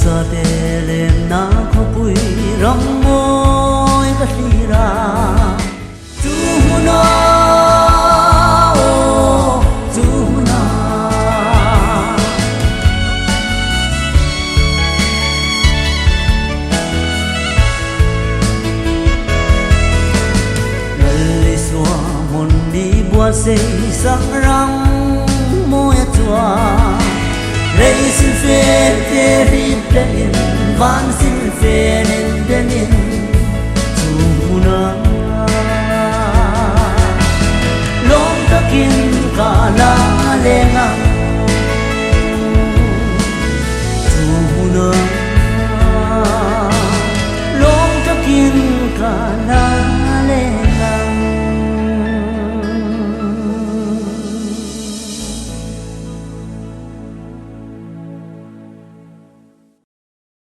sa te lem na kho pui ram moi ka hira tu na o tu na nali swa mon di bua se sang rang moi tua rei sin fe te ri den van sin fe nen den tu na long takin ka la lenga